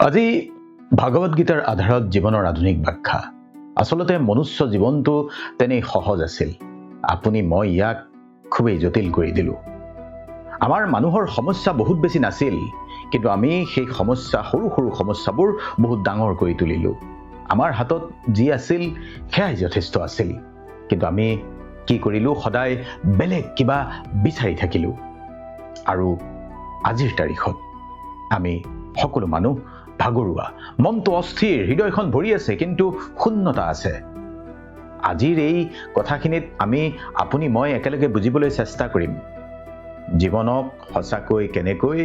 আজি ভাগৱত গীতাৰ আধাৰত জীৱনৰ আধুনিক ব্যাখ্যা। আচলতে মনুষ্য জীৱনটো তেনেই সহজ আছিল। আপুনি মই ইয়াক খুবেই জটিল কৰি দিলোঁ। আমাৰ মানুহৰ সমস্যা বহুত বেছি নাছিল, কিন্তু আমি সেই সমস্যা সৰু সৰু সমস্যাবোৰ বহুত ডাঙৰ কৰি তুলিলোঁ। আমাৰ হাতত যি আছিল সেয়াই যথেষ্ট আছিল, কিন্তু আমি কি কৰিলোঁ, সদায় বেলেগ কিবা বিচাৰি থাকিলোঁ। আৰু আজিৰ তাৰিখত আমি সকলো মানুহ ভাগৰুৱা, মনটো অস্থিৰ, হৃদয়খন ভৰি আছে, কিন্তু শূন্যতা আছে। আজিৰ এই কথাখিনিত আপুনি মই একেলগে বুজিবলৈ চেষ্টা কৰিম জীৱনক সঁচাকৈ কেনেকৈ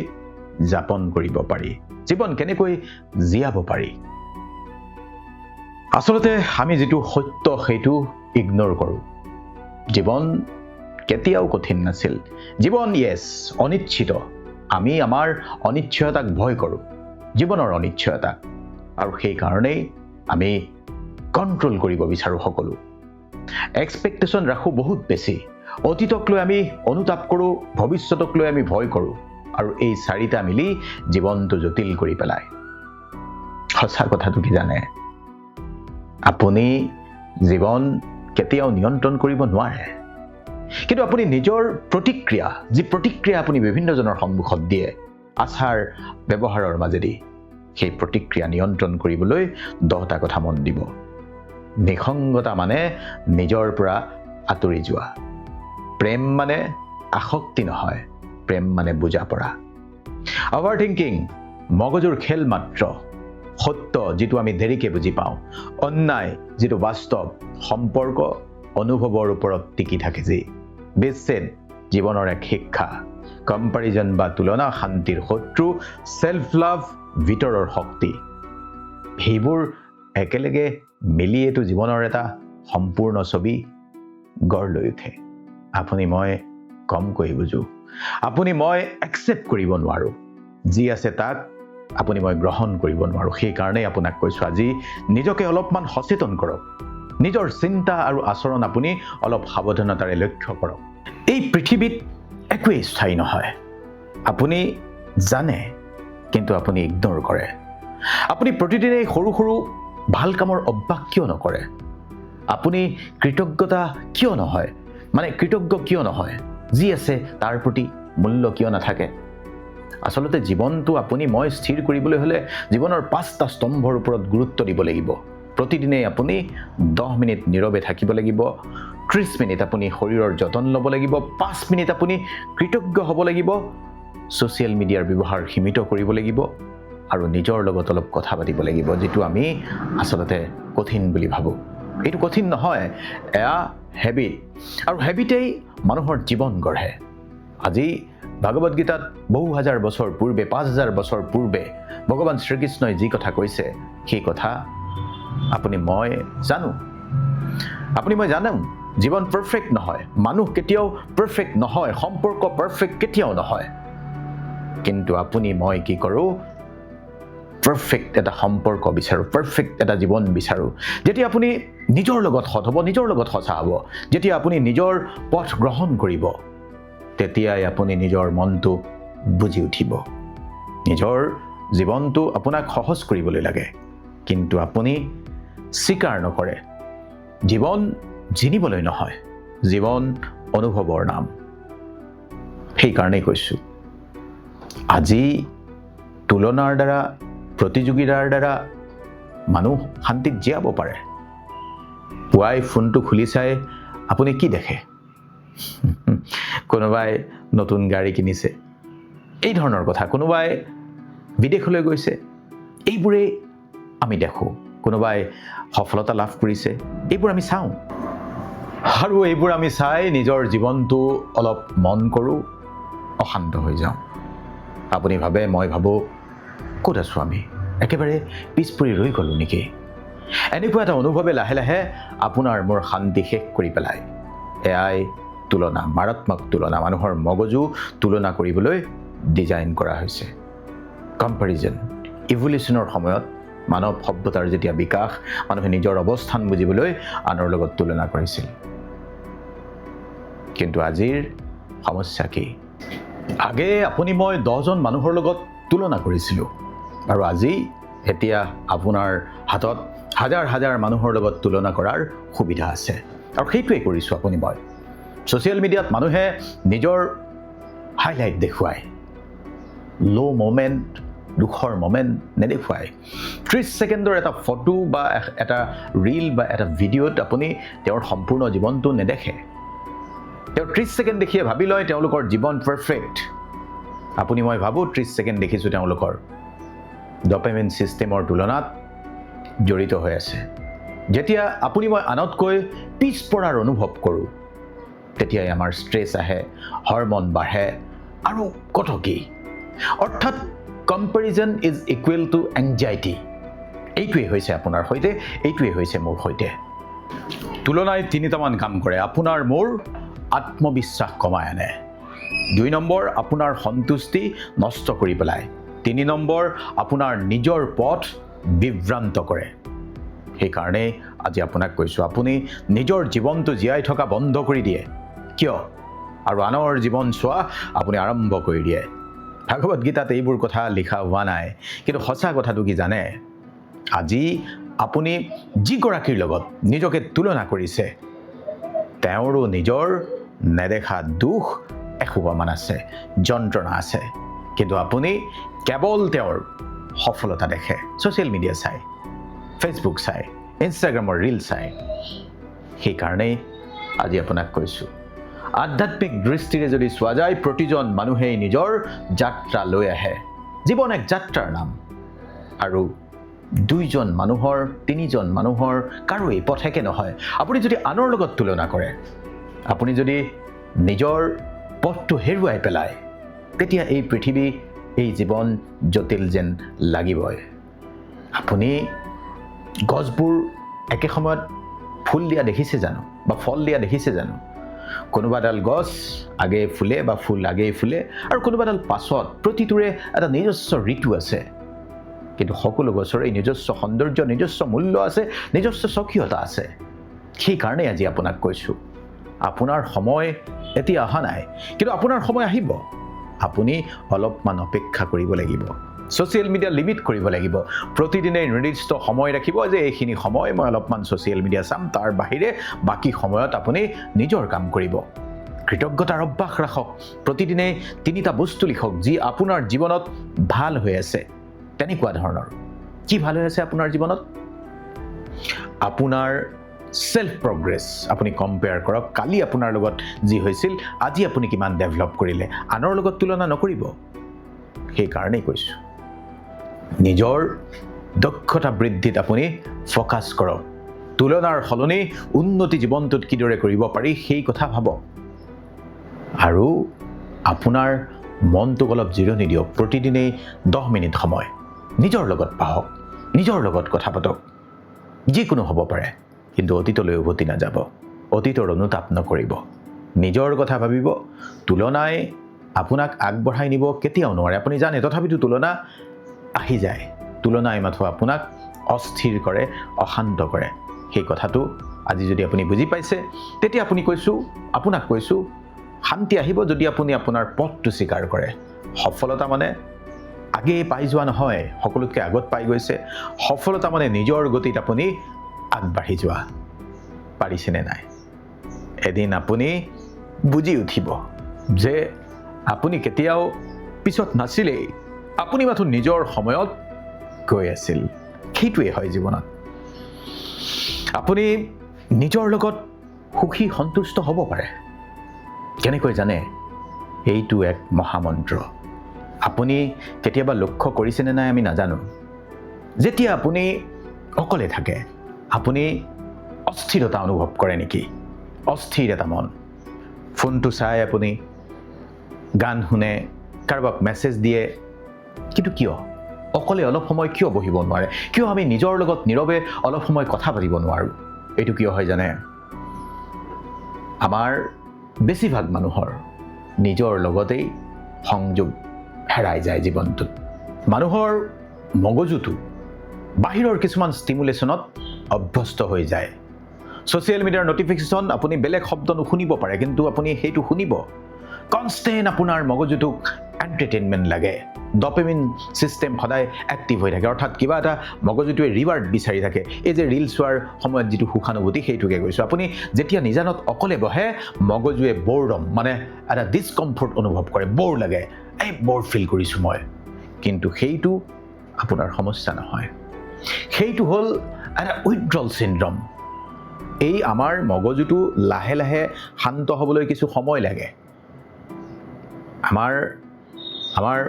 যাপন কৰিব পাৰি, জীৱন কেনেকৈ জীয়াব পাৰি। আচলতে আমি যিটো সত্য সেইটো ইগনোৰ কৰোঁ। জীৱন কেতিয়াও কঠিন নাছিল। জীৱন অনিশ্চিত। আমি আমাৰ অনিশ্চয়তাক ভয় কৰোঁ, জীৱনৰ অনিশ্চয়তাক, আৰু সেইকাৰণেই আমি কণ্ট্ৰল কৰিব বিচাৰোঁ সকলো। এক্সপেক্টেশ্যন ৰাখোঁ বহুত বেছি। অতীতক লৈ আমি অনুতাপ কৰোঁ, ভৱিষ্যতক লৈ আমি ভয় কৰোঁ, আৰু এই চাৰিটা মিলি জীৱনটো জটিল কৰি পেলায়। সঁচা কথাটো কি জানে? আপুনি জীৱন কেতিয়াও নিয়ন্ত্ৰণ কৰিব নোৱাৰে, কিন্তু আপুনি নিজৰ যি প্ৰতিক্ৰিয়া আপুনি বিভিন্নজনৰ সন্মুখত দিয়ে আচাৰ ব্যৱহাৰৰ মাজেদি, সেই প্ৰতিক্ৰিয়া নিয়ন্ত্ৰণ কৰিবলৈ 10টা কথা মন দিব। নিসংগতা মানে নিজৰ পৰা আঁতৰি যোৱা। প্ৰেম মানে আসক্তি নহয়, প্ৰেম মানে বুজা পৰা। অভাৰ থিংকিং মগজুৰ খেল মাত্ৰ। সত্য যিটো আমি দেৰিকে বুজি পাওঁ, অন্যায় যিটো বাস্তৱ, সম্পৰ্ক অনুভৱৰ ওপৰত টিকি থাকে যি, বিচ্ছেদ জীৱনৰ এক শিক্ষা, কম্পাৰিজন বা তুলনা শান্তিৰ শত্ৰু, সেলফ লাভ ভিতৰৰ শক্তি। সেইবোৰ একেলগে মিলিয়েতো জীৱনৰ এটা সম্পূৰ্ণ ছবি গঢ় লৈ উঠে। আপুনি মই কমকৈ বুজো, আপুনি মই একচেপ্ট কৰিব নোৱাৰোঁ। যি আছে তাক আপুনি মই গ্ৰহণ কৰিব নোৱাৰোঁ। সেইকাৰণেই আপোনাক কৈছোঁ, আজি নিজকে অলপমান সচেতন কৰক। নিজৰ চিন্তা আৰু আচৰণ আপুনি অলপ সাৱধানতাৰে লক্ষ্য কৰক। এই পৃথিৱীত একোৱেই স্থায়ী নহয়। আপুনি জানে, কিন্তু আপুনি ইগনোৰ কৰে। আপুনি প্ৰতিদিনেই সৰু সৰু ভাল কামৰ অভ্যাস কিয় নকৰে? আপুনি কৃতজ্ঞ কিয় নহয়? যি আছে তাৰ প্ৰতি মূল্য কিয় নাথাকে? আচলতে জীৱনটো আপুনি মই স্থিৰ কৰিবলৈ হ'লে জীৱনৰ 5টা স্তম্ভৰ ওপৰত গুৰুত্ব দিব লাগিব। প্ৰতিদিনেই আপুনি 10 মিনিট নীৰৱে থাকিব লাগিব, 30 মিনিট আপুনি শৰীৰৰ যতন ল'ব লাগিব, 5 মিনিট আপুনি কৃতজ্ঞ হ'ব লাগিব, ছ'চিয়েল মিডিয়াৰ ব্যৱহাৰ সীমিত কৰিব লাগিব, আৰু নিজৰ লগত অলপ কথা পাতিব লাগিব, যিটো আমি আচলতে কঠিন বুলি ভাবোঁ। এইটো কঠিন নহয়, এয়া হেবিট, আৰু হেবিটেই মানুহৰ জীৱন গঢ়ে। আজি ভাগৱত গীতাত বহু হাজাৰ বছৰ পূৰ্বে, 5000 বছৰ পূৰ্বে ভগৱান শ্ৰীকৃষ্ণই যি কথা কৈছে, সেই কথা আপুনি মই জানো। জীৱন পাৰফেক্ট নহয়, মানুহ কেতিয়াও পাৰফেক্ট নহয়, সম্পৰ্ক পাৰফেক্ট কেতিয়াও নহয়। কিন্তু আপুনি মই কি কৰোঁ? পাৰফেক্ট এটা সম্পৰ্ক বিচাৰোঁ, পাৰফেক্ট এটা জীৱন বিচাৰোঁ। যেতিয়া আপুনি নিজৰ লগত সৎ হ'ব, নিজৰ লগত সঁচা হ'ব, যেতিয়া আপুনি নিজৰ পথ গ্ৰহণ কৰিব, তেতিয়াই আপুনি নিজৰ মনটো বুজি উঠিব। নিজৰ জীৱনটো আপোনাক সহজ কৰিবলৈ লাগে, কিন্তু আপুনি স্বীকাৰ নকৰে। জীৱন জিনিবলৈ নহয়, জীৱন অনুভৱৰ নাম। সেইকাৰণেই কৈছোঁ, আজি তুলনাৰ দ্বাৰা, প্ৰতিযোগিতাৰ দ্বাৰা মানুহ শান্তিত জীয়াব পাৰে। পুৱাই ফোনটো খুলি চাই আপুনি কি দেখে? কোনোবাই নতুন গাড়ী কিনিছে, এই ধৰণৰ কথা। কোনোবাই বিদেশলৈ গৈছে, এইবোৰেই আমি দেখোঁ। কোনোবাই সফলতা লাভ কৰিছে, এইবোৰ আমি চাওঁ, আৰু এইবোৰ আমি চাই নিজৰ জীৱনটো অলপ মন কৰোঁ, অশান্ত হৈ যাওঁ। আপুনি ভাবে, মই ভাবোঁ, ক'ত আছোঁ আমি? একেবাৰে পিছ পৰি ৰৈ গ'লোঁ নেকি? এনেকুৱা এটা অনুভৱে লাহে লাহে আপোনাৰ মোৰ শান্তি শেষ কৰি পেলায়। এয়াই তুলনা, মাৰাত্মক তুলনা। মানুহৰ মগজু তুলনা কৰিবলৈ ডিজাইন কৰা হৈছে। কম্পেৰিজন, ইভলিউশ্যনৰ সময়ত মানৱ সভ্যতাৰ যেতিয়া বিকাশ, মানুহে নিজৰ অৱস্থান বুজিবলৈ আনৰ লগত তুলনা কৰিছিল। কিন্তু আজিৰ সমস্যা কি? আগে আপুনি মই 10জন মানুহৰ লগত তুলনা কৰিছিলোঁ, আৰু আজি এতিয়া আপোনাৰ হাতত হাজাৰ হাজাৰ মানুহৰ লগত তুলনা কৰাৰ সুবিধা আছে আৰু সেইটোৱেই কৰিছোঁ আপুনি মই ছ'চিয়েল মিডিয়াত মানুহে নিজৰ হাইলাইট দেখুৱায় ল' মমেণ্ট দুখৰ মমেণ্ট নেদেখুৱায় 30 ছেকেণ্ডৰ এটা ফটো বা এটা ৰীল বা এটা ভিডিঅ'ত আপুনি তেওঁৰ সম্পূৰ্ণ জীৱনটো নেদেখে তেওঁ 30 ছেকেণ্ড দেখিয়ে ভাবি লয় তেওঁলোকৰ জীৱন পাৰফেক্ট আপুনি মই ভাবোঁ 30 ছেকেণ্ড দেখিছোঁ তেওঁলোকৰ ডপামিন ছিষ্টেমৰ তুলনাত জড়িত হৈ আছে যেতিয়া আপুনি মই আনতকৈ পিছপৰাৰ অনুভৱ কৰোঁ তেতিয়াই আমাৰ ষ্ট্ৰেছ আহে হৰমন বাঢ়ে আৰু কত কি অৰ্থাৎ comparison is equal to anxiety এইটোৱেই হৈছে আপোনাৰ সৈতে এইটোৱেই হৈছে মোৰ সৈতে তুলনাই তিনিটামান কাম কৰে আপোনাৰ মোৰ আত্মবিশ্বাস কমাই আনে 2 নম্বৰ আপোনাৰ সন্তুষ্টি নষ্ট কৰি পেলায় 3 নম্বৰ আপোনাৰ নিজৰ পথ বিভ্ৰান্ত কৰে সেইকাৰণে আজি আপোনাক কৈছোঁ আপুনি নিজৰ জীৱনটো জীয়াই থকা বন্ধ কৰি দিয়ে কিয় আৰু আনৰ জীৱন চোৱা আপুনি আৰম্ভ কৰি দিয়ে ভাগৱত গীতাত এইবোৰ কথা লিখা হোৱা নাই কিন্তু সঁচা কথাটো কি জানে আজি আপুনি যিগৰাকীৰ লগত নিজকে তুলনা কৰিছে তেওঁৰো নিজৰ নেদেখা দুখ এসোপামান আছে যন্ত্ৰণা আছে কিন্তু আপুনি কেৱল তেওঁৰ সফলতা দেখে ছ'চিয়েল মিডিয়া চাই ফেচবুক চাই ইনষ্টাগ্ৰামৰ ৰীল চাই সেইকাৰণেই আজি আপোনাক কৈছোঁ আধ্যাত্মিক দৃষ্টিৰে যদি চোৱা যায় প্ৰতিজন মানুহেই নিজৰ যাত্ৰা লৈ আহে জীৱন এক যাত্ৰাৰ নাম আৰু 2জন মানুহৰ 3জন মানুহৰ কাৰো এই পথ একে নহয় আপুনি যদি আনৰ লগত তুলনা কৰে আপুনি যদি নিজৰ পথটো হেৰুৱাই পেলায় তেতিয়া এই পৃথিৱী এই জীৱন জটিল যেন লাগিবই আপুনি গছবোৰ একে সময়ত ফুল দিয়া দেখিছে জানো বা ফল দিয়া দেখিছে জানো কোনোবাডাল গছ আগে ফুলে বা ফুল আগেই ফুলে আৰু কোনোবাডাল পাছত প্ৰতিটোৰে এটা নিজস্ব ঋতু আছে কিন্তু সকলো গছৰে নিজস্ব সৌন্দৰ্য নিজস্ব মূল্য আছে নিজস্ব স্বকীয়তা আছে সেইকাৰণে আজি আপোনাক কৈছোঁ আপোনাৰ সময় এতিয়া অহা নাই কিন্তু আপোনাৰ সময় আহিব আপুনি অলপমান অপেক্ষা কৰিব লাগিব ছ'চিয়েল মিডিয়া লিমিট কৰিব লাগিব প্ৰতিদিনে নিৰ্দিষ্ট সময় ৰাখিব যে এইখিনি সময় মই অলপমান ছ'চিয়েল মিডিয়া চাম তাৰ বাহিৰে বাকী সময়ত আপুনি নিজৰ কাম কৰিব কৃতজ্ঞতাৰ অভ্যাস ৰাখক প্ৰতিদিনে 3টা বস্তু লিখক যি আপোনাৰ জীৱনত ভাল হৈ আছে তেনেকুৱা ধৰণৰ কি ভাল হৈ আছে আপোনাৰ জীৱনত আপোনাৰ সেলফ প্ৰগ্ৰেছ আপুনি কম্পেয়াৰ কৰক কালি আপোনাৰ লগত যি হৈছিল আজি আপুনি কিমান ডেভেলপ কৰিলে আনৰ লগত তুলনা নকৰিব সেইকাৰণেই কৈছোঁ নিজৰ দক্ষতা বৃদ্ধিত আপুনি ফ'কাছ কৰক তুলনাৰ সলনি উন্নতি জীৱনটোত কিদৰে কৰিব পাৰি সেই কথা ভাবক আৰু আপোনাৰ মনটোক অলপ জিৰণি দিয়ক প্ৰতিদিনেই 10 মিনিট সময় নিজৰ লগত পাহক নিজৰ লগত কথা পাতক যিকোনো হ'ব পাৰে কিন্তু অতীতলৈ উভতি নাযাব অতীতৰ অনুতাপ নকৰিব নিজৰ কথা ভাবিব তুলনাই আপোনাক আগবঢ়াই নিব কেতিয়াও নোৱাৰে আপুনি জানে তথাপিতো তুলনা আহি যায় তুলনাই মাথো আপোনাক অস্থিৰ কৰে অশান্ত কৰে সেই কথাটো আজি যদি আপুনি বুজি পাইছে তেতিয়া আপোনাক কৈছোঁ শান্তি আহিব যদি আপুনি আপোনাৰ পথটো স্বীকাৰ কৰে সফলতা মানে আগে পাই যোৱা নহয় সকলোতকৈ আগত পাই গৈছে সফলতা মানে নিজৰ গতিত আপুনি আগবাঢ়ি যোৱা পাৰিছেনে নাই এদিন আপুনি বুজি উঠিব যে আপুনি কেতিয়াও পিছত নাছিলেই আপুনি মাথো নিজৰ সময়ত গৈ আছিল সেইটোৱেই হয় জীৱনত আপুনি নিজৰ লগত সুখী সন্তুষ্ট হ'ব পাৰে কেনেকৈ জানে এইটো এক মহামন্ত্ৰ আপুনি কেতিয়াবা লক্ষ্য কৰিছেনে নাই আমি নাজানো যেতিয়া আপুনি অকলে থাকে আপুনি অস্থিৰতা অনুভৱ কৰে নেকি অস্থিৰ এটা মন ফোনটো চাই আপুনি গান শুনে কাৰোবাক মেছেজ দিয়ে কিন্তু কিয় অকলে অলপ সময় কিয় বহিব নোৱাৰে কিয় আমি নিজৰ লগত নীৰৱে অলপ সময় কথা পাতিব নোৱাৰোঁ এইটো কিয় হয় জানে আমাৰ বেছিভাগ মানুহৰ নিজৰ লগতেই সংযোগ হেৰাই যায় জীৱনটোত মানুহৰ মগজুটো বাহিৰৰ কিছুমান ষ্টিমুলেশ্যনত অভ্যস্ত হৈ যায় ছ'চিয়েল মিডিয়াৰ নটিফিকেশ্যন আপুনি বেলেগ শব্দ নুশুনিব পাৰে কিন্তু আপুনি সেইটো শুনিব কনষ্টেণ্ট আপোনাৰ মগজুটোক এণ্টাৰটেইনমেণ্ট লাগে ডপামিন ছিষ্টেম সদায় এক্টিভ হৈ থাকে, অৰ্থাৎ কিবা এটা মগজুটোৱে ৰিৱাৰ্ড বিচাৰি থাকে। এই যে ৰিল চোৱাৰ সময়ত যিটো সুখানুভূতি সেইটোকে কৈছোঁ। আপুনি যেতিয়া নিজানত অকলে বহে মগজুৱে ব'ৰডম মানে এটা ডিছকমফৰ্ট অনুভৱ কৰে, ব'ৰ লাগে, এই ব'ৰ ফিল কৰিছোঁ মই। কিন্তু সেইটো আপোনাৰ সমস্যা নহয়, সেইটো হ'ল এটা উইথড্ৰল চিণ্ড্ৰম। এই আমাৰ মগজুটো লাহে লাহে শান্ত হ'বলৈ কিছু সময় লাগে। আমাৰ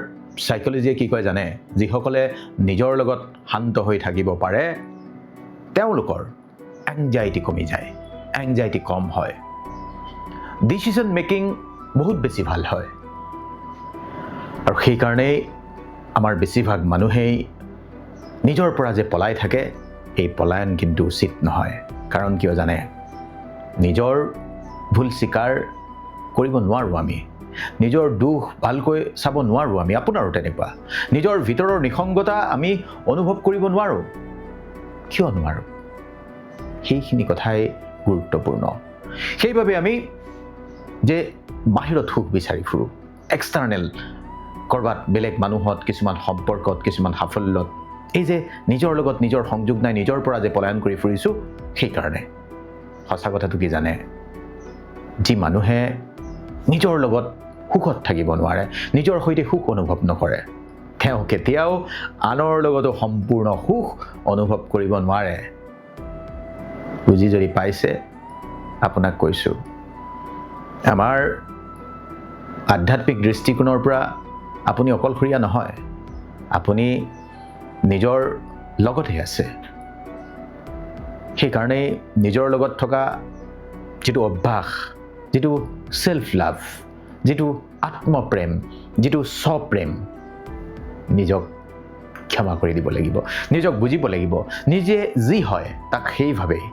চাইক'লজিয়ে কি কয় জানে? যিসকলে নিজৰ লগত শান্ত হৈ থাকিব পাৰে তেওঁলোকৰ এংজাইটি কমি যায়, এংজাইটি কম হয়, ডিচিশ্যন মেকিং বহুত বেছি ভাল হয়। আৰু সেইকাৰণেই আমাৰ বেছিভাগ মানুহেই নিজৰ পৰা যে পলাই থাকে, এই পলায়ন কিন্তু উচিত নহয়। কাৰণ কিয় জানে? নিজৰ ভুল স্বীকাৰ কৰিব নোৱাৰোঁ আমি, নিজৰ দুখ ভালকৈ চাব নোৱাৰোঁ আমি। আপোনাৰো তেনেকুৱা নিজৰ ভিতৰৰ নিসংগতা আমি অনুভৱ কৰিব নোৱাৰোঁ। কিয় নোৱাৰোঁ? সেইখিনি কথাই গুৰুত্বপূৰ্ণ। সেইবাবে আমি যে বাহিৰত সুখ বিচাৰি ফুৰোঁ, এক্সটাৰ্নেল ক'ৰবাত বেলেগ মানুহত, কিছুমান সম্পৰ্কত, কিছুমান সাফল্যত, এই যে নিজৰ লগত নিজৰ সংযোগ নাই, নিজৰ পৰা যে পলায়ন কৰি ফুৰিছোঁ, সেইকাৰণে সঁচা কথাটো কি জানে? যি মানুহে নিজৰ লগত সুখত থাকিব নোৱাৰে, নিজৰ সৈতে সুখ অনুভৱ নকৰে, তেওঁ কেতিয়াও আনৰ লগতো সম্পূৰ্ণ সুখ অনুভৱ কৰিব নোৱাৰে। বুজি যদি পাইছে, আপোনাক কৈছোঁ, আমাৰ আধ্যাত্মিক দৃষ্টিকোণৰ পৰা আপুনি অকলশৰীয়া নহয়, আপুনি নিজৰ লগতে আছে। সেইকাৰণেই নিজৰ লগত থকা যিটো অভ্যাস, যিটো ছেল্ফ লাভ, যিটো আত্মপ্ৰেম, যিটো স্বপ্ৰেম, নিজক ক্ষমা কৰি দিব লাগিব, নিজক বুজিব লাগিব। নিজে যি হয় তাক সেইভাৱেই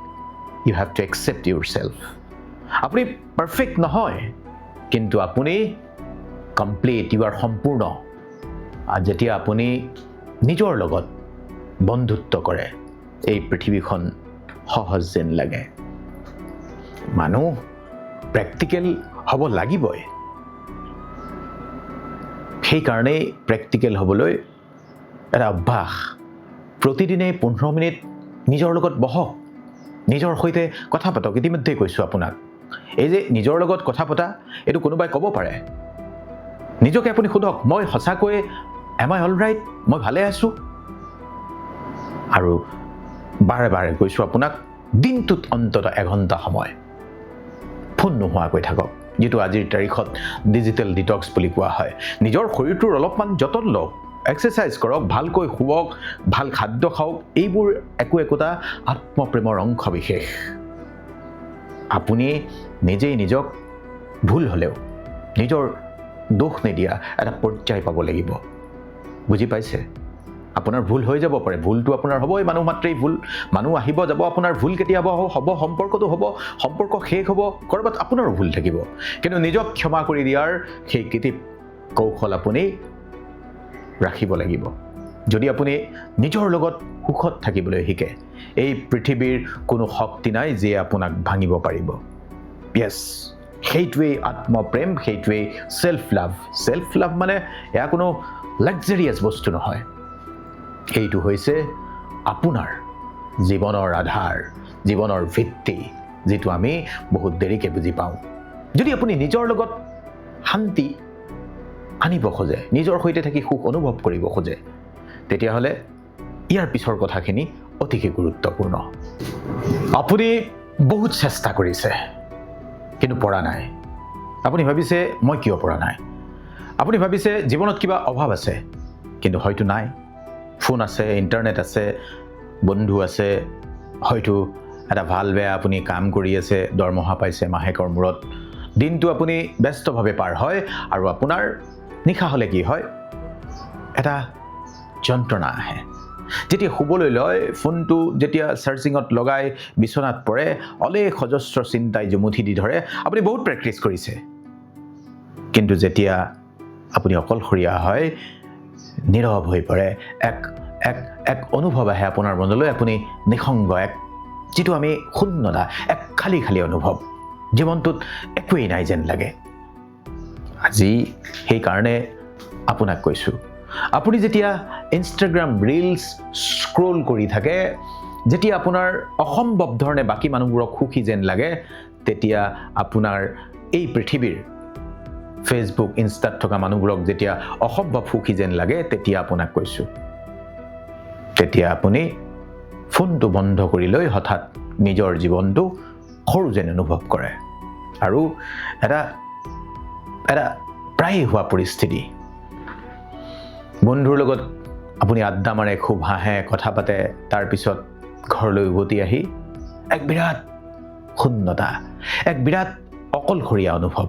you have to accept yourself. আপুনি পাৰফেক্ট নহয়, কিন্তু আপুনি কমপ্লিট, ইউ আৰ সম্পূৰ্ণ। আৰু যেতিয়া আপুনি নিজৰ লগত বন্ধুত্ব কৰে, এই পৃথিৱীখন সহজ যেন লাগে। মানুহ প্ৰেক্টিকেল হ'ব লাগিবই। সেইকাৰণেই প্ৰেক্টিকেল হ'বলৈ এটা অভ্যাস, প্ৰতিদিনে 15 মিনিট নিজৰ লগত বহক, নিজৰ সৈতে কথা পাতক। ইতিমধ্যেই কৈছোঁ আপোনাক, এই যে নিজৰ লগত কথা পতা, এইটো কোনোবাই ক'ব পাৰে। নিজকে আপুনি সোধক, মই সঁচাকৈ এম আই অল ৰাইট? মই ভালে আছোঁ? আৰু বাৰে বাৰে কৈছোঁ আপোনাক, দিনটোত অন্ততঃ এঘণ্টা সময় ফোন নোহোৱাকৈ থাকক, যিটো আজিৰ তাৰিখত ডিজিটেল ডিটক্স বুলি কোৱা হয়। নিজৰ শৰীৰটোৰ অলপমান যতন লওক, এক্সাৰচাইজ কৰক, ভালকৈ শুৱক, ভাল খাদ্য খাওক। এইবোৰ একোটা আত্মপ্ৰেমৰ অংশ বিশেষ। আপুনি নিজেই নিজক ভুল হ'লেও নিজৰ দোষ নিদিয়া এটা পৰ্যায় পাব লাগিব। বুজি পাইছে? আপোনাৰ ভুল হৈ যাব পাৰে, ভুলটো আপোনাৰ হ'বই, মানুহ মাত্ৰেই ভুল, মানুহ আহিব যাব, আপোনাৰ ভুল কেতিয়াবা হ'ব, সম্পৰ্কটো হ'ব, সম্পৰ্ক শেষ হ'ব, ক'ৰবাত আপোনাৰো ভুল থাকিব। কিন্তু নিজক ক্ষমা কৰি দিয়াৰ সেই কৃতিপ কৌশল আপুনি ৰাখিব লাগিব। যদি আপুনি নিজৰ লগত সুখত থাকিবলৈ শিকে, এই পৃথিৱীৰ কোনো শক্তি নাই যিয়ে আপোনাক ভাঙিব পাৰিব। য়েছ, সেইটোৱেই আত্মপ্ৰেম, সেইটোৱেই ছেল্ফ লাভ। ছেল্ফ লাভ মানে এয়া কোনো লাক্সাৰিয়াছ বস্তু নহয়, এইটো হৈছে আপোনাৰ জীৱনৰ আধাৰ, জীৱনৰ ভিত্তি, যিটো আমি বহুত দেৰিকৈ বুজি পাওঁ। যদি আপুনি নিজৰ লগত শান্তি আনিব খোজে, নিজৰ সৈতে থাকি সুখ অনুভৱ কৰিব খোজে, তেতিয়াহ'লে ইয়াৰ পিছৰ কথাখিনি অতিকে গুৰুত্বপূৰ্ণ। আপুনি বহুত চেষ্টা কৰিছে কিন্তু পৰা নাই। আপুনি ভাবিছে মই কিয় পৰা নাই? আপুনি ভাবিছে জীৱনত কিবা অভাৱ আছে, কিন্তু হয়তো নাই। ফোন আছে, ইণ্টাৰনেট আছে, বন্ধু আছে, হয়তো এটা ভাল বেয়া আপুনি কাম কৰি আছে, দৰমহা পাইছে মাহেকৰ মূৰত, দিনটো আপুনি ব্যস্তভাৱে পাৰ হয়, আৰু আপোনাৰ নিশা হ'লে কি হয়? এটা যন্ত্ৰণা আহে। যেতিয়া শুবলৈ লয়, ফোনটো যেতিয়া চাৰ্জিঙত লগাই বিচনাত পৰে, অলেখ অজস্ৰ চিন্তাই জুমুঠি দি ধৰে। আপুনি বহুত প্ৰেক্টিছ কৰিছে, কিন্তু যেতিয়া আপুনি অকলশৰীয়া হয়, নীৰৱ হৈ পৰে, এক অনুভৱ আহে আপোনাৰ মনলৈ, আপুনি নিসংগ, যিটো আমি শূন্যতা, এক খালী খালী অনুভৱ, জীৱনটোত একোৱেই নাই যেন লাগে। আজি সেইকাৰণে আপোনাক কৈছোঁ, আপুনি যেতিয়া ইনষ্টাগ্ৰাম ৰিলছ স্ক্ৰল কৰি থাকে, যেতিয়া আপোনাৰ অসম্ভৱ ধৰণে বাকী মানুহবোৰক সুখী যেন লাগে, তেতিয়া আপোনাৰ এই পৃথিৱীৰ ফেচবুক ইনষ্টাত থকা মানুহবোৰক যেতিয়া অসম্ভৱ সুখী যেন লাগে, তেতিয়া আপোনাক কৈছোঁ, তেতিয়া আপুনি ফোনটো বন্ধ কৰি লৈ হঠাৎ নিজৰ জীৱনটো সৰু যেন অনুভৱ কৰে। আৰু এটা প্ৰায় হোৱা পৰিস্থিতি, বন্ধুৰ লগত আপুনি আড্ডা মাৰে, খুব হাঁহে, কথা পাতে, তাৰপিছত ঘৰলৈ উভতি আহি এক বিৰাট শূন্যতা, এক বিৰাট অকলশৰীয়া অনুভৱ।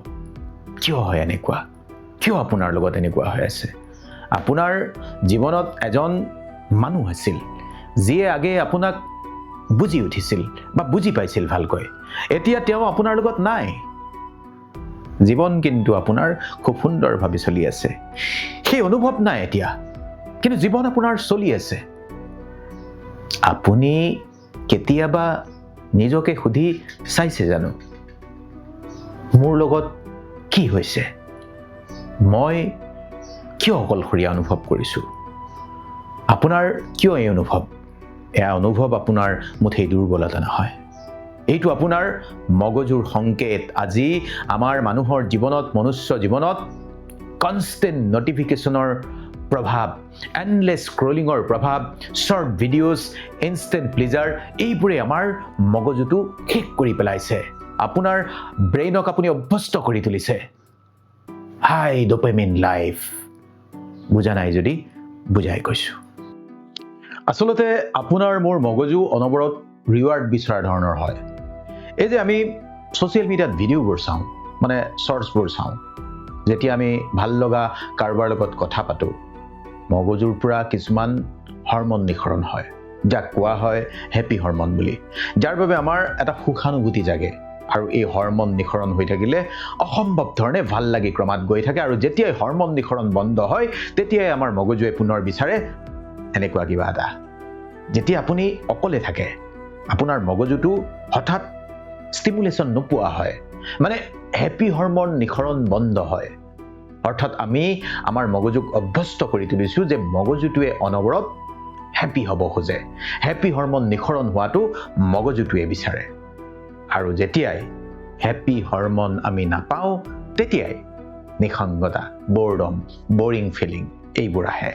কিয় হয় এনেকুৱা? কিয় আপোনাৰ লগত এনেকুৱা হৈ আছে? আপোনাৰ জীৱনত এজন মানুহ আছিল যিয়ে আগে আপোনাক বুজি উঠিছিল বা বুজি পাইছিল ভালকৈ। এতিয়া তেওঁ আপোনাৰ লগত নাই। জীৱন কিন্তু আপোনাৰ খুব সুন্দৰভাৱে চলি আছে, সেই অনুভৱ নাই এতিয়া, কিন্তু জীৱন আপোনাৰ চলি আছে। আপুনি কেতিয়াবা নিজকে সুধি চাইছে জানো, মোৰ লগত কি হৈছে? মই কিয় অকলশৰীয়া অনুভৱ কৰিছোঁ? আপোনাৰ কিয় এই অনুভৱ? এয়া অনুভৱ আপোনাৰ মুঠেই দুৰ্বলতা নহয়, এইটো আপোনাৰ মগজুৰ সংকেত। আজি আমাৰ মানুহৰ জীৱনত, মনুষ্য জীৱনত কনষ্টেণ্ট নটিফিকেশ্যনৰ প্ৰভাৱ, এণ্ডলেছ স্ক্ৰলিঙৰ প্ৰভাৱ, শ্বৰ্ট ভিডিঅ'জ, ইনষ্টেণ্ট প্লেজাৰ, এইবোৰে আমাৰ মগজুটো শেষ কৰি পেলাইছে। আপোনাৰ ব্ৰেইনক আপুনি অভ্যস্ত কৰি তুলিছে। হাই ডোপামিন লাইফ। বুজা নাই যদি বুজাই কৈছোঁ। আচলতে আপোনাৰ মোৰ মগজু অনবৰত ৰিৱাৰ্ড বিচৰা ধৰণৰ হয়। এই যে আমি ছ'চিয়েল মিডিয়াত ভিডিঅ'বোৰ চাওঁ, মানে শ্বৰ্টছবোৰ চাওঁ, যেতিয়া আমি ভাল লগা কাৰোবাৰ লগত কথা পাতোঁ, মগজুৰ পৰা কিছুমান হৰমন নিঃসৰণ হয়, যাক কোৱা হয় হেপী হৰমন বুলি, যাৰ বাবে আমাৰ এটা সুখানুভূতি জাগে। আৰু এই হৰমন নিঃসৰণ হৈ থাকিলে অসম্ভৱ ধৰণে ভাল লাগি ক্ৰমাৎ গৈ থাকে। আৰু যেতিয়াই হৰমন নিঃসৰণ বন্ধ হয়, তেতিয়াই আমাৰ মগজুৱে পুনৰ বিচাৰে এনেকুৱা কিবা এটা। যেতিয়া আপুনি অকলে থাকে, আপোনাৰ মগজুটো হঠাৎ ষ্টিমুলেশ্যন নোপোৱা হয়, মানে হেপী হৰমন নিঃসৰণ বন্ধ হয়। অৰ্থাৎ আমি আমাৰ মগজুক অভ্যস্ত কৰি তুলিছোঁ যে মগজুটোৱে অনবৰত হেপী হ'ব খোজে। হেপী হৰমন নিঃসৰণ হোৱাটো মগজুটোৱে বিচাৰে। আৰু যেতিয়াই হেপী হৰমন আমি নাপাওঁ, তেতিয়াই নিসংগতা, বৰডম, বৰিং ফিলিং এইবোৰ আহে।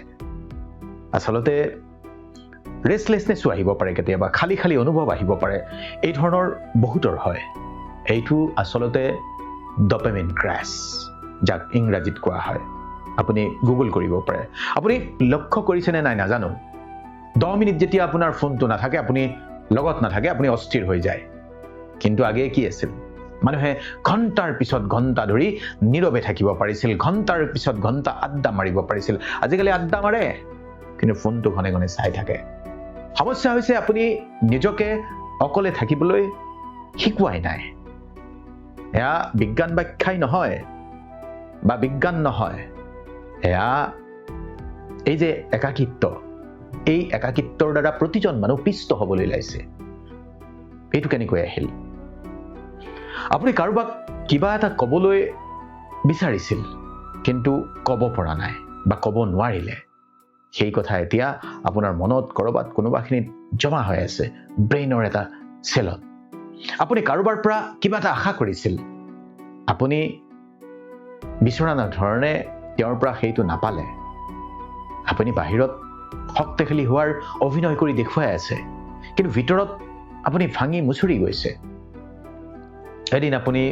আচলতে ৰেষ্টলেছনেছো আহিব পাৰে, কেতিয়াবা খালী খালী অনুভৱ আহিব পাৰে। এই ধৰণৰ বহুতৰ হয়। এইটো আচলতে ডপামিন ক্ৰেছ, যাক ইংৰাজীত কোৱা হয়। আপুনি গুগল কৰিব পাৰে। আপুনি লক্ষ্য কৰিছেনে নাই নাজানো, 10 মিনিট যেতিয়া আপোনাৰ ফোনটো নাথাকে, আপুনি লগত নাথাকে, আপুনি অস্থিৰ হৈ যায়। কিন্তু আগে কি আছিল? মানুহে ঘণ্টাৰ পিছত ঘণ্টা ধৰি নীৰৱে থাকিব পাৰিছিল, ঘণ্টাৰ পিছত ঘণ্টা আড্ডা মাৰিব পাৰিছিল। আজিকালি আড্ডা মাৰে, কিন্তু ফোনটো ঘনে ঘনে চাই থাকে। সমস্যা হৈছে আপুনি নিজকে অকলে থাকিবলৈ শিকোৱাই নাই। এয়া বিজ্ঞান ব্যাখ্যাই নহয় বা বিজ্ঞান নহয়, এয়া এই যে একাকিত্ব, এই একাকিত্বৰ দ্বাৰা প্ৰতিজন মানুহ পিষ্ট হ'বলৈ লাইছে। এইটো কেনেকৈ আহিল? আপুনি কাৰোবাক কিবা এটা ক'বলৈ বিচাৰিছিল, কিন্তু ক'ব পৰা নাই বা ক'ব নোৱাৰিলে। সেই কথা এতিয়া আপোনাৰ মনত কৰবাত কোনোবাখিনিত জমা হৈ আছে, ব্ৰেইনৰ এটা চেলত। আপুনি কাৰোবাৰ পৰা কিবা এটা আশা কৰিছিল, আপুনি বিচৰা ধৰণে তেওঁৰ পৰা সেইটো নাপালে। আপুনি বাহিৰত শক্তিশালী হোৱাৰ অভিনয় কৰি দেখুৱাই আছে, কিন্তু ভিতৰত আপুনি ভাঙি মুচুৰি গৈছে। এদিন আপুনি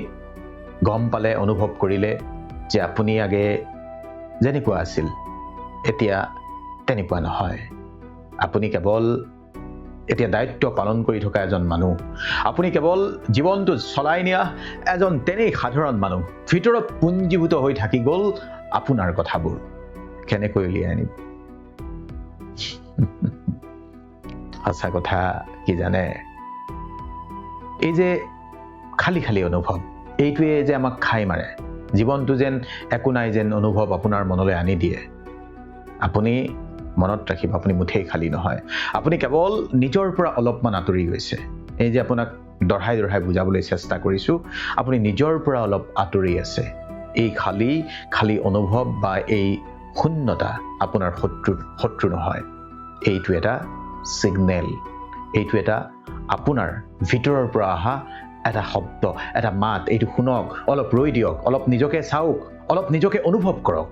গম পালে, অনুভৱ কৰিলে যে আপুনি আগে যেনেকুৱা আছিল এতিয়া তেনেকুৱা নহয়। আপুনি কেৱল এতিয়া দায়িত্ব পালন কৰি থকা এজন মানুহ, আপুনি কেৱল জীৱনটো চলাই নিয়া এজন তেনেই সাধাৰণ মানুহ। ভিতৰত পুঞ্জীভূত হৈ থাকি গ'ল আপোনাৰ কথাবোৰ। কেনেকৈ উলিয়াই আনিব? সঁচা কথা কি জানে, এই যে খালী খালী অনুভৱ, এইটোৱে যে আমাক খাই মাৰে। জীৱনটো যেন একো নাই যেন অনুভৱ আপোনাৰ মনলৈ আনি দিয়ে। আপুনি মনত ৰাখিব, আপুনি মুঠেই খালী নহয়। আপুনি কেৱল নিজৰ পৰা অলপমান আঁতৰি গৈছে। এই যে আপোনাক দঢ়াই দঢ়াই বুজাবলৈ চেষ্টা কৰিছোঁ, আপুনি নিজৰ পৰা অলপ আঁতৰি আছে। এই খালী খালী অনুভৱ বা এই শূন্যতা আপোনাৰ শত্ৰু নহয়। এইটো এটা ছিগনেল, এইটো এটা আপোনাৰ ভিতৰৰ পৰা অহা এটা শব্দ, এটা মাত। এইটো শুনক, অলপ ৰৈ দিয়ক, অলপ নিজকে চাওক, অলপ নিজকে অনুভৱ কৰক।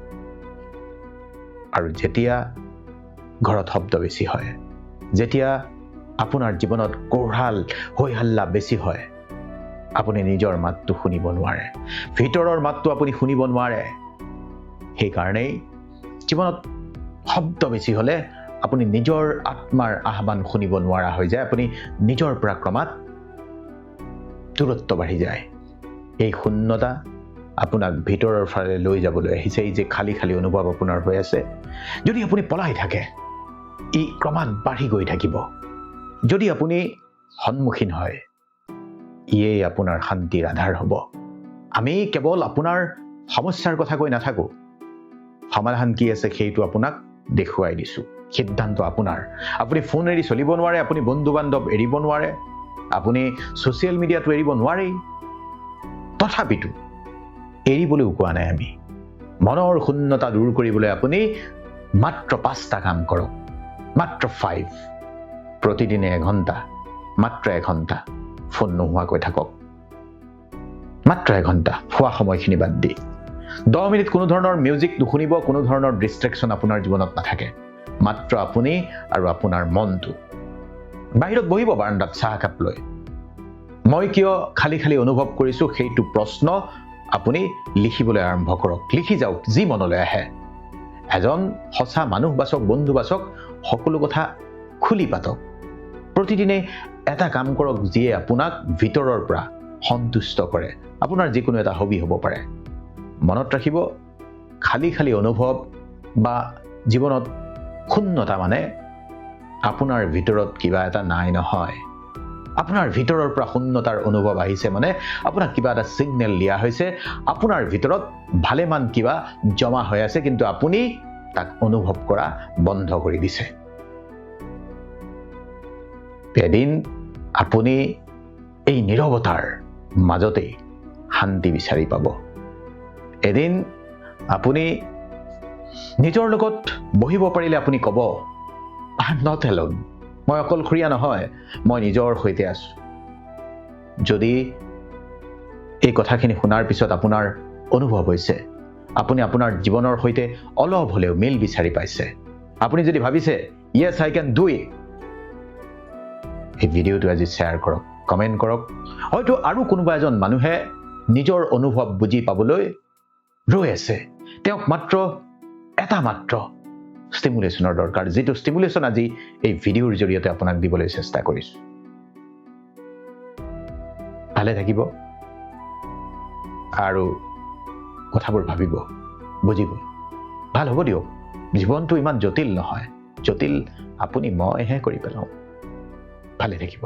আৰু যেতিয়া ঘৰত শব্দ বেছি হয়, যেতিয়া আপোনাৰ জীৱনত কোঢ়াল হৈ হাল্লা বেছি হয়, আপুনি নিজৰ মাতটো শুনিব নোৱাৰে, ভিতৰৰ মাতটো আপুনি শুনিব নোৱাৰে। সেইকাৰণেই জীৱনত শব্দ বেছি হ'লে আপুনি নিজৰ আত্মাৰ আহ্বান শুনিব নোৱাৰা হৈ যায়, আপুনি নিজৰ পৰা ক্ৰমাৎ দূৰত্ব বাঢ়ি যায়। এই শূন্যতা আপোনাক ভিতৰৰ ফালে লৈ যাবলৈ আহিছে। এই যে খালী খালী অনুভৱ আপোনাৰ হৈ আছে, যদি আপুনি পলাই থাকে, ই ক্ৰমাৎ বাঢ়ি গৈ থাকিব। যদি আপুনি সন্মুখীন হয়, ইয়েই আপোনাৰ শান্তিৰ আধাৰ হ'ব। আমি কেৱল আপোনাৰ সমস্যাৰ কথা কৈ নাথাকোঁ, সমাধান কি আছে সেইটো আপোনাক দেখুৱাই দিছোঁ। সিদ্ধান্ত আপোনাৰ। আপুনি ফোন এৰি চলিব নোৱাৰে, আপুনি বন্ধু বান্ধৱ এৰিব নোৱাৰে, আপুনি ছ'চিয়েল মিডিয়াটো এৰিব নোৱাৰেই। তথাপিতো এৰিবলৈও কোৱা নাই আমি। মনৰ শূন্যতা দূৰ কৰিবলৈ আপুনি মাত্ৰ 5টা কাম কৰক, মাত্ৰ 5। প্ৰতিদিনে 1 ঘণ্টা, মাত্ৰ 1 ঘণ্টা ফোন নোহোৱাকৈ থাকক, মাত্ৰ 1 ঘণ্টা খোৱা সময়খিনি বাদ দি। 10 মিনিট কোনো ধৰণৰ মিউজিক নুশুনিব, কোনো ধৰণৰ ডিষ্ট্ৰেকশ্যন আপোনাৰ জীৱনত নাথাকে, মাত্ৰ আপুনি আৰু আপোনাৰ মনটো। বাহিৰত বহিব বাৰান্দাত চাহ একাপ লৈ। মই কিয় খালী খালী অনুভৱ কৰিছোঁ সেইটো প্ৰশ্ন আপুনি লিখিবলৈ আৰম্ভ কৰক। লিখি যাওক যি মনলৈ আহে। এজন সঁচা মানুহ বাচক, বন্ধু বাচক, সকলো কথা খুলি পাতক। প্ৰতিদিনে এটা কাম কৰক যিয়ে আপোনাক ভিতৰৰ পৰা সন্তুষ্ট কৰে। আপোনাৰ যিকোনো এটা হবি হ'ব পাৰে। মনত ৰাখিব, খালী খালী অনুভৱ বা জীৱনত শূন্যতা মানে আপোনাৰ ভিতৰত কিবা এটা নাই নহয়। আপোনাৰ ভিতৰৰ পৰা শূন্যতাৰ অনুভৱ আহিছে মানে আপোনাক কিবা এটা ছিগনেল দিয়া হৈছে। আপোনাৰ ভিতৰত ভালেমান কিবা জমা হৈ আছে, কিন্তু আপুনি তাক অনুভৱ কৰা বন্ধ কৰি দিছে। এদিন আপুনি এই নীৰৱতাৰ মাজতেই শান্তি বিচাৰি পাব। এদিন আপুনি নিজৰ লগত বহিব পাৰিলে আপুনি ক'ব, আই এম নট এলোন। মই অকলশৰীয়া নহয়, মই নিজৰ সৈতে আছোঁ। যদি এই কথাখিনি শুনাৰ পিছত আপোনাৰ অনুভৱ হৈছে আপুনি আপোনাৰ জীৱনৰ সৈতে অলপ হ'লেও মিল বিচাৰি পাইছে, আপুনি যদি ভাবিছে য়েছ আই কেন ডু ইট, এই ভিডিঅ'টো আজি শ্বেয়াৰ কৰক, কমেণ্ট কৰক। হয়তো আৰু কোনোবা এজন মানুহে নিজৰ অনুভৱ বুজি পাবলৈ ৰৈ আছে। তেওঁক মাত্ৰ এটা ষ্টিমুলেশ্যনৰ দৰকাৰ, যিটো ষ্টিমুলেশ্যন আজি এই ভিডিঅ'ৰ জৰিয়তে আপোনাক দিবলৈ চেষ্টা কৰিছোঁ। ভালে থাকিব আৰু কথাবোৰ ভাবিব, বুজিব। ভাল হ'ব দিয়ক। জীৱনটো ইমান জটিল নহয়, জটিল আপুনি মইহে কৰি পেলাওঁ। ভালে থাকিব।